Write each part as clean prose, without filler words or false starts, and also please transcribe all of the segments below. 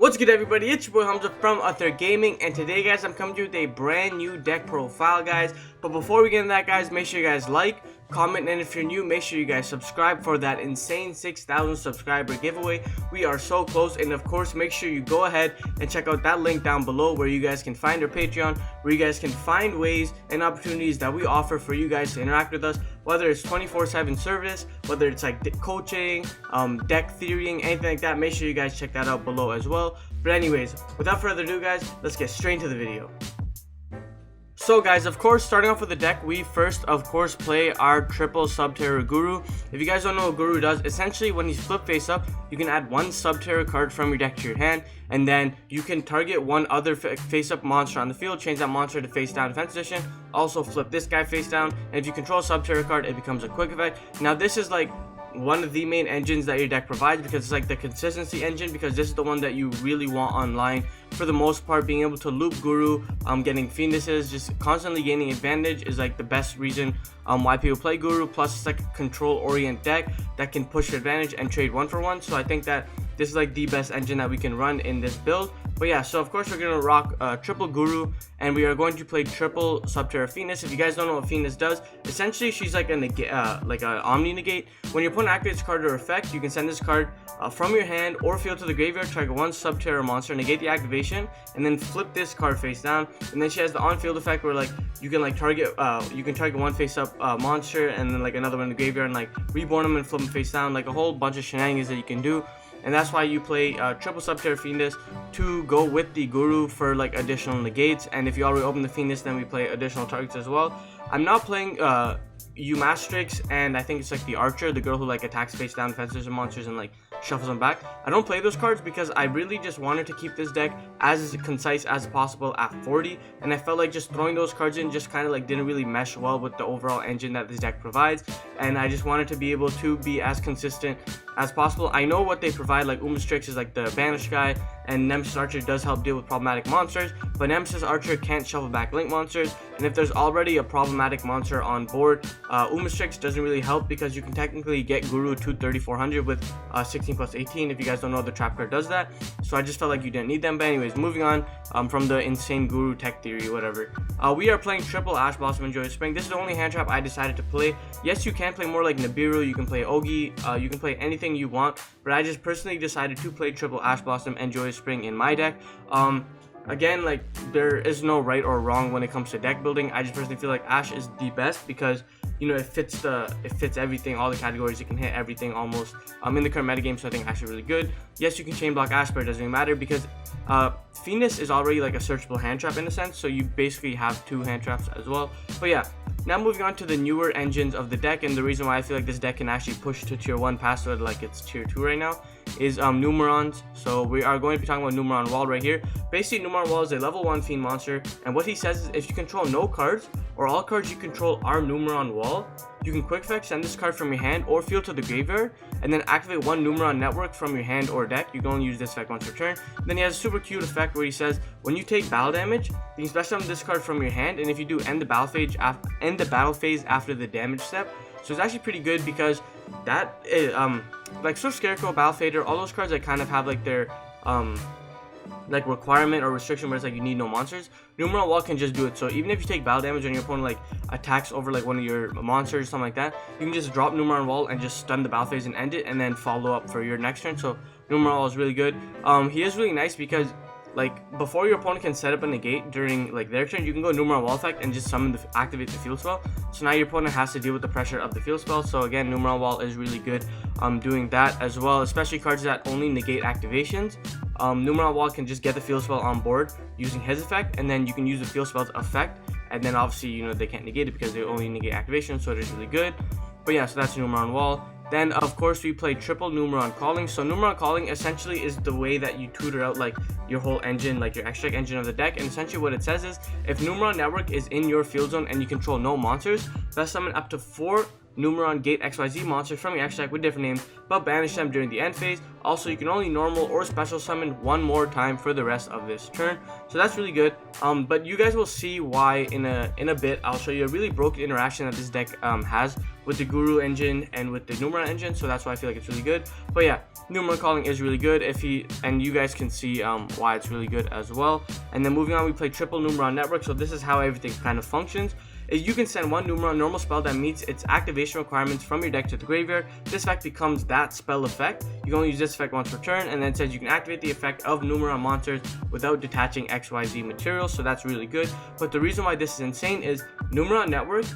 What's good, everybody? It's your boy Hamza from Ather Gaming, and today, guys, I'm coming to you with a brand new deck profile, guys. But before we get into that, guys, make sure you guys like, comment, and if you're new, make sure you guys subscribe for that insane 6,000 subscriber giveaway. We are so close, and of course, make sure you go ahead and check out that link down below where you guys can find our Patreon, where you guys can find ways and opportunities that we offer for you guys to interact with us, whether it's 24/7 service, whether it's like coaching, deck theorying, anything like that. Make sure you guys check that out below as well. But anyways, without further ado, guys, let's get straight into the video. So guys, of course, starting off with the deck, we first, of course, play our triple Subterror Guru. If you guys don't know what Guru does, essentially when he's flipped face up, you can add one Subterror card from your deck to your hand, and then you can target one other face up monster on the field, change that monster to face down defense position, also flip this guy face down, and if you control a Subterror card, it becomes a quick effect. Now this is like one of the main engines that your deck provides, because it's like the consistency engine, because this is the one that you really want online for the most part. Being able to loop Guru, getting Phoenixes, just constantly gaining advantage is like the best reason why people play Guru. Plus it's like a control orient deck that can push advantage and trade 1-for-1, so I think that this is like the best engine that we can run in this build. But yeah, so of course we're going to rock triple Guru, and we are going to play triple Subterror Phoenix. If you guys don't know what Phoenix does, essentially she's like a Omni Negate. When your opponent activates a card or effect, you can send this card from your hand or field to the graveyard, target one Subterror monster, negate the activation, and then flip this card face down. And then she has the on-field effect where like you can like target one face up monster, and then like another one in the graveyard, and like reborn them and flip them face down, like a whole bunch of shenanigans that you can do. And that's why you play triple Subterror Phoenix to go with the Guru for like additional negates. And if you already open the Phoenix, then we play additional targets as well. I'm now playing Mastrix, and I think it's like the Archer, the girl who like attacks face down defenses and monsters and like shuffles them back. I don't play those cards because I really just wanted to keep this deck as concise as possible at 40, and I felt like just throwing those cards in just kind of like didn't really mesh well with the overall engine that this deck provides, and I just wanted to be able to be as consistent as possible. I know what they provide, like Mastrix is like the banish guy, and Nemesis Archer does help deal with problematic monsters, but Nemesis Archer can't shuffle back link monsters, and if there's already a problematic monster on board, Mastrix doesn't really help, because you can technically get Guru to 3400 with 16+18. If you guys don't know, the trap card does that, so I just felt like you didn't need them. But anyways, moving on from the insane Guru tech theory, whatever. We are playing triple Ash Blossom and Joyous Spring. This is the only hand trap I decided to play. Yes, you can play more like Nibiru, you can play Ogi, you can play anything you want, but I just personally decided to play triple Ash Blossom and Joyous Spring in my deck. Again, like, there is no right or wrong when it comes to deck building. I just personally feel like Ash is the best because, you know, it fits everything, all the categories. It can hit everything almost in the current metagame, so I think Ash is really good. Yes, you can chain block Ash, but it doesn't even matter because Phoenix is already like a searchable hand trap in a sense, so you basically have two hand traps as well. But yeah, now moving on to the newer engines of the deck, and the reason why I feel like this deck can actually push to tier 1 past it like it's tier 2 right now is Numerons. So we are going to be talking about Numeron Wall right here. Basically, Numeron Wall is a level 1 fiend monster, and what he says is if you control no cards or all cards you control are Numeron Wall, you can quick effect send this card from your hand or field to the graveyard, and then activate one Numeron network from your hand or deck. You can only use this effect once per turn. Then he has a super cute effect where he says when you take battle damage, you can special summon this card from your hand, and if you do, end the battle phase after the damage step. So it's actually pretty good because that is, like Swift Scarecrow, Battle Fader, all those cards that kind of have like their like requirement or restriction where it's like you need no monsters, Numeron Wall can just do it. So even if you take battle damage and your opponent like attacks over like one of your monsters or something like that, you can just drop Numeron Wall and just stun the battle phase and end it, and then follow up for your next turn. So Numeron Wall is really good. He is really nice because like before your opponent can set up a negate during like their turn, you can go Numeron Wall effect and just activate the field spell. So now your opponent has to deal with the pressure of the field spell. So again, Numeron Wall is really good doing that as well, especially cards that only negate activations. Numeron Wall can just get the field spell on board using his effect, and then you can use the field spell's effect, and then obviously, you know, they can't negate it because they only negate activation, so it is really good. But yeah, so that's Numeron Wall. Then of course we play triple Numeron Calling. So Numeron Calling essentially is the way that you tutor out like your whole engine, like your extract engine of the deck. And essentially what it says is if Numeron Network is in your field zone and you control no monsters, best summon up to 4 Numeron Gate XYZ monsters from your extract with different names, but banish them during the end phase. Also, you can only normal or special summon one more time for the rest of this turn, so that's really good. But you guys will see why in a bit. I'll show you a really broken interaction that this deck has with the Guru engine and with the Numeron engine, so that's why I feel like it's really good. But yeah, Numeron calling is really good and you guys can see why it's really good as well. And then moving on, we play triple Numeron network. So this is how everything kind of functions. Is you can send one Numeron normal spell that meets its activation requirements from your deck to the graveyard. This effect becomes that spell effect. You can only use this effect once per turn, and then it says you can activate the effect of Numeron monsters without detaching XYZ material, so that's really good. But the reason why this is insane is Numeron network,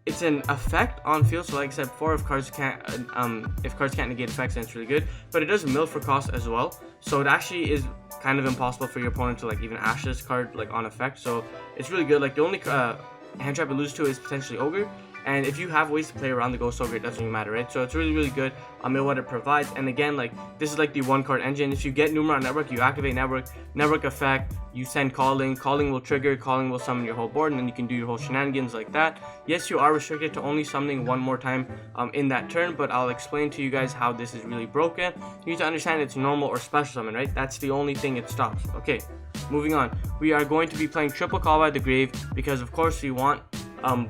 it's an effect on field, so like I said before, if cards can't negate effects, then it's really good. But it does mill for cost as well, so it actually is kind of impossible for your opponent to like even ash this card like on effect. So it's really good. Like the only hand trap it loses to is potentially Ogre, and if you have ways to play around the Ghost Ogre, it doesn't even matter, right? So it's really good in what it provides. And again, like this is like the one card engine. If you get Numeron network, you activate network effect, you send calling will trigger, calling will summon your whole board, and then you can do your whole shenanigans like that. Yes, you are restricted to only summoning one more time in that turn, but I'll explain to you guys how this is really broken. You need to understand it's normal or special summon, right? That's the only thing it stops. Okay, moving on, we are going to be playing triple Call by the Grave because of course we want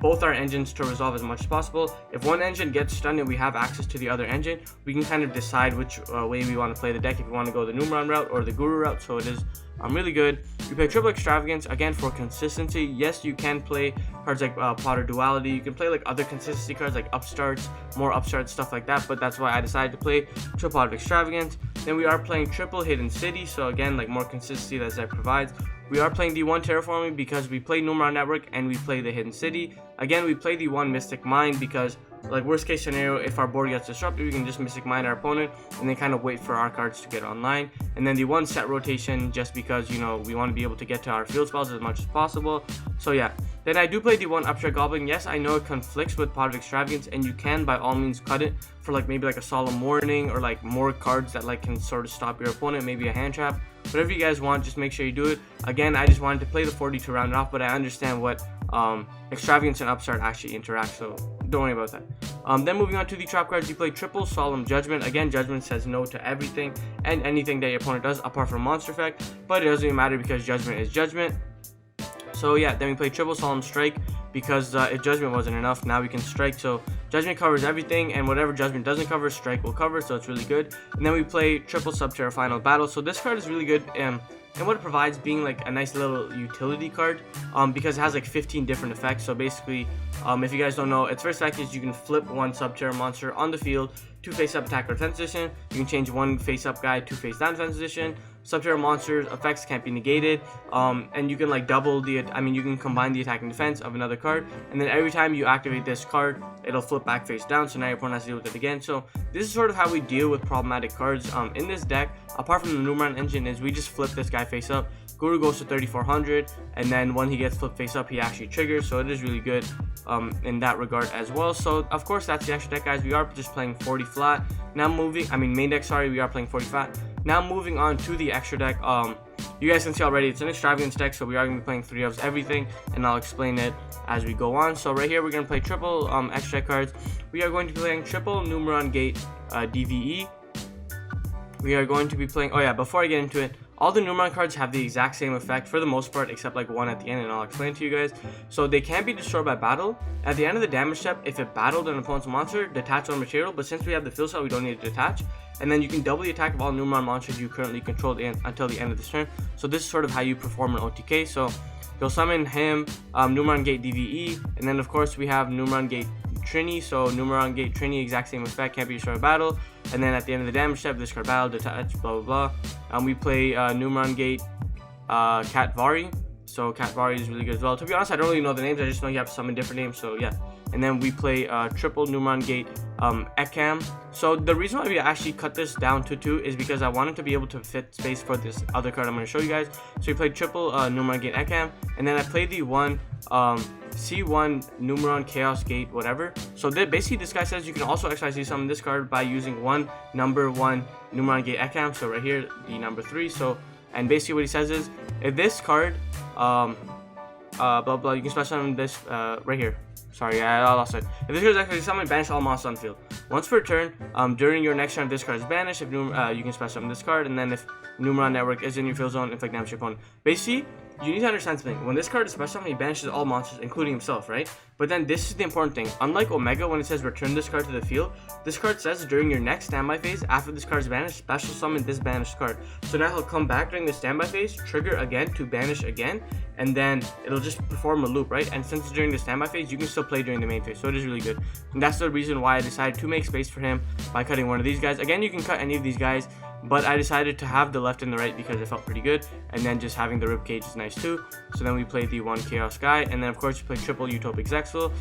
both our engines to resolve as much as possible. If one engine gets stunned and we have access to the other engine, we can kind of decide which way we want to play the deck, if we want to go the Numeron route or the Guru route. So it is really good. We play triple Extravagance again for consistency. Yes, you can play cards like Potter Duality. You can play like other consistency cards like Upstarts, more Upstarts, stuff like that, but that's why I decided to play triple Pot of Extravagance. Then we are playing triple Hidden City, so again, like more consistency that provides. We are playing the one Terraforming because we play Numeron Network and we play the Hidden City. Again, we play the one Mystic Mind because, like, worst case scenario, if our board gets disrupted, we can just Mystic Mind our opponent and then kind of wait for our cards to get online. And then the one Set Rotation just because, you know, we want to be able to get to our field spells as much as possible. So yeah. Then I do play the one Upstart Goblin. Yes, I know it conflicts with Pot of Extravagance, and you can by all means cut it for like maybe like a Solemn Warning or like more cards that like can sort of stop your opponent, maybe a hand trap. Whatever you guys want, just make sure you do it. Again, I just wanted to play the 40 to round it off, but I understand what Extravagance and Upstart actually interact, so don't worry about that. Then moving on to the trap cards, you play triple Solemn Judgment. Again, Judgment says no to everything and anything that your opponent does apart from monster effect, but it doesn't even matter because Judgment is Judgment. So yeah, then we play triple Solemn Strike because if Judgment wasn't enough, now we can Strike. So Judgment covers everything, and whatever Judgment doesn't cover, Strike will cover, so it's really good. And then we play triple Subterror Final Battle. So this card is really good and what it provides being like a nice little utility card because it has like 15 different effects. So basically, if you guys don't know, its first effect is you can flip one Subterror monster on the field to face up attack or defense position. You can change one face up guy to face down defense position. Subterror monsters effects can't be negated, and you can like double the, you can combine the attack and defense of another card, and then every time you activate this card, it'll flip back face down, so now your opponent has to deal with it again. So this is sort of how we deal with problematic cards in this deck. Apart from the Numeron engine, is we just flip this guy face up. Guru goes to 3400, and then when he gets flipped face up, he actually triggers, so it is really good in that regard as well. So of course that's the extra deck, guys. We are just playing 40 flat. Now main deck, sorry, we are playing 40 flat. Now moving on to the extra deck, you guys can see already it's an Extravagance deck, so we are going to be playing 3 of everything, and I'll explain it as we go on. So right here we're going to play triple extra deck cards. We are going to be playing triple Numeron Gate DVE. We are going to be playing, oh yeah, before I get into it, all the Numeron cards have the exact same effect for the most part, except like one at the end, and I'll explain to you guys. So they can be destroyed by battle. At the end of the damage step, if it battled an opponent's monster, detach one material, but since we have the field spell, we don't need to detach. And then you can double the attack of all Numeron monsters you currently control until the end of this turn. So this is sort of how you perform an OTK. So you'll summon him, Numeron Gate DVE, and then of course we have Numeron Gate Trini. So Numeron Gate Trini, exact same effect, can't be destroyed by battle. And then at the end of the damage step, discard battle, detach, blah blah blah. We play Numeron Gate Katvari. So Katvari is really good as well. To be honest, I don't really know the names. I just know you have to summon different names. So yeah. And then we play triple Numeron Gate Ekam. So the reason why we actually cut this down to 2 is because I wanted to be able to fit space for this other card I'm going to show you guys. So we played triple Numeron Gate Ekam, and then I played the one C1 Numeron Chaos Gate whatever. So basically this guy says you can also XYZ summon this card by using one number 1 Numeron Gate Ekam. So right here, the number 3. So, and basically what he says is, if this card blah blah, you can special summon this right here. Sorry, I lost it. If this card is actually summoned, banish all monsters on the field. Once per turn, during your next turn, if this card is banished, if you can special summon this card, and then if Numeron Network is in your field zone, inflict damage to your opponent. Basically, you need to understand something. When this card is special summon, he banishes all monsters, including himself, right? But then this is the important thing. Unlike Omega, when it says return this card to the field, this card says during your next standby phase, after this card is banished, special summon this banished card. So now he'll come back during the standby phase, trigger again to banish again, and then it'll just perform a loop, right? And since it's during the standby phase, you can still play during the main phase, so it is really good. And that's the reason why I decided to make space for him by cutting one of these guys. Again, you can cut any of these guys, but I decided to have the left and the right because it felt pretty good, and then just having the ribcage is nice too. So then we played the 1 Chaos guy, and then of course you play triple Utopic Zexal.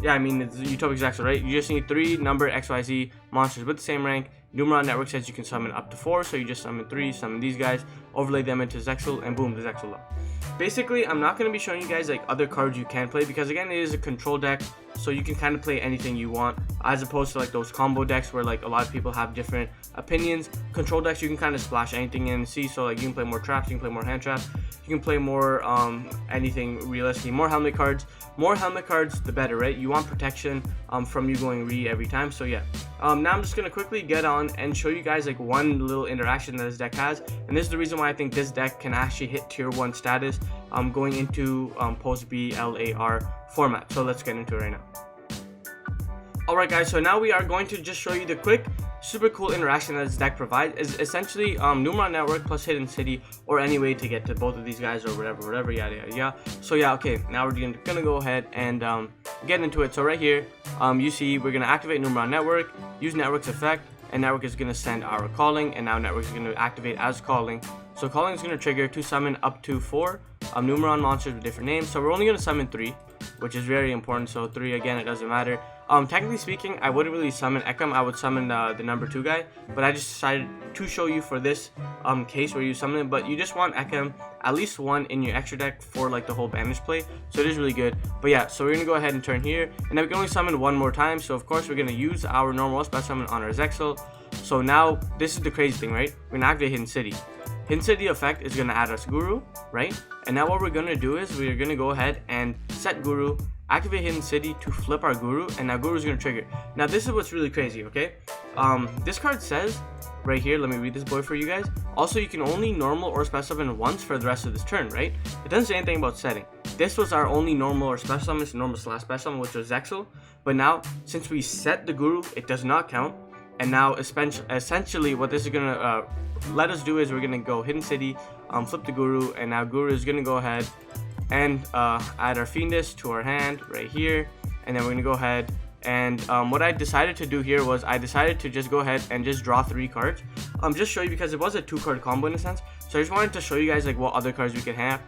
Yeah, I mean, it's Utopic Zexal, right? You just need 3 number XYZ monsters with the same rank. Numeron Network says you can summon up to 4, so you just summon 3, summon these guys, overlay them into Zexal, and boom, the Zexal up. Basically, I'm not going to be showing you guys like other cards you can play because again, it is a control deck, so you can kind of play anything you want, as opposed to like those combo decks where like a lot of people have different opinions. Control decks, you can kind of splash anything in and see, so like you can play more traps, you can play more hand traps, you can play more anything realistically. More helmet cards the better, right? You want protection from you going re every time. So yeah, now I'm just gonna quickly get on and show you guys like one little interaction that this deck has, and this is the reason why I think this deck can actually hit tier 1 status going into post BLAR format. So let's get into it right now. Alright guys, so now we are going to just show you the quick super cool interaction that this deck provides. Is essentially Numeron Network plus Hidden City, or any way to get to both of these guys, or whatever, yada yada yada. So yeah, okay, now we're gonna go ahead and get into it. So right here, you see we're gonna activate Numeron Network, use Network's effect, and Network is gonna send our calling, and now Network is gonna activate as calling. So calling is gonna trigger to summon up to 4 Numeron monsters with different names. So we're only gonna summon 3, which is very important. So 3 again, it doesn't matter. Technically speaking, I wouldn't really summon Ekam. I would summon the number 2 guy, but I just decided to show you for this case where you summon it. But you just want Ekam at least 1 in your extra deck for like the whole banish play, so it is really good. But yeah, so we're gonna go ahead and turn here, and then we can only summon 1 more time. So of course we're gonna use our normal special summon on our Zexal. So now this is the crazy thing, right? We're gonna activate Hidden City. Hidden City effect is gonna add us Guru, right? And now what we're gonna do is we're gonna go ahead and set Guru, activate Hidden City to flip our Guru, and now Guru is gonna trigger. Now this is what's really crazy, okay? This card says right here, let me read this boy for you guys. Also, you can only normal or special summon once for the rest of this turn, right? It doesn't say anything about setting. This was our only normal or special summon, normal slash special summon, which was Zexal. But now, since we set the Guru, it does not count. And now essentially what this is gonna let us do is we're gonna go Hidden City, flip the Guru, and now Guru is gonna go ahead and add our Fiendus to our hand right here, and then we're gonna go ahead and what I decided to do here was I decided to just go ahead and just draw 3 cards, just show you, because it was a 2-card combo in a sense. So I just wanted to show you guys like what other cards we can have.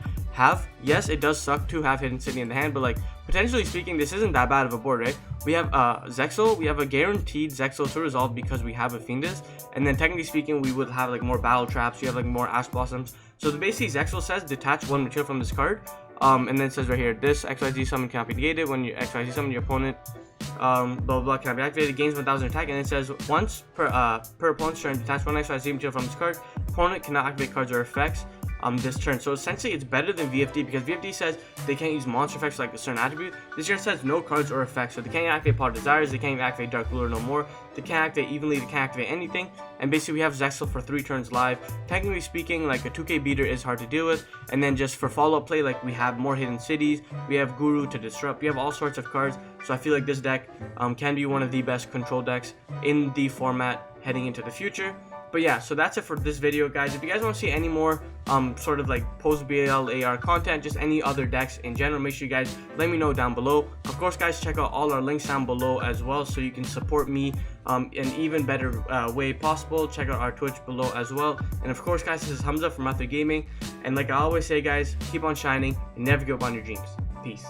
Yes, it does suck to have Hidden City in the hand, but like potentially speaking, this isn't that bad of a board, right? We have Zexal, we have a guaranteed Zexal to resolve because we have a Fiendus, and then technically speaking, we would have like more battle traps, you have like more Ash Blossoms. So the basically Zexal says detach 1 material from this card, and then it says right here, this XYZ summon cannot be negated when you XYZ summon your opponent, blah blah blah, cannot be activated, gains 1000 attack, and it says once per opponent's turn, detach 1 XYZ material from this card. Opponent cannot activate cards or effects this turn. So essentially it's better than VFD, because VFD says they can't use monster effects like a certain attribute. This here says no cards or effects, so they can't activate Pot of Desires, they can't even activate Dark Blue or no more, they can't activate Evenly, they can't activate anything. And basically we have Zexal for 3 turns live. Technically speaking, like a 2k beater is hard to deal with, and then just for follow-up play, like we have more Hidden Cities, we have Guru to disrupt, we have all sorts of cards. So I feel like this deck can be one of the best control decks in the format heading into the future. But yeah, so that's it for this video, guys. If you guys want to see any more sort of like post BLAR content, just any other decks in general, make sure you guys let me know down below. Of course, guys, check out all our links down below as well, so you can support me in an even better way possible. Check out our Twitch below as well. And of course, guys, this is Hamza from Ather Gaming, and like I always say, guys, keep on shining and never give up on your dreams. Peace.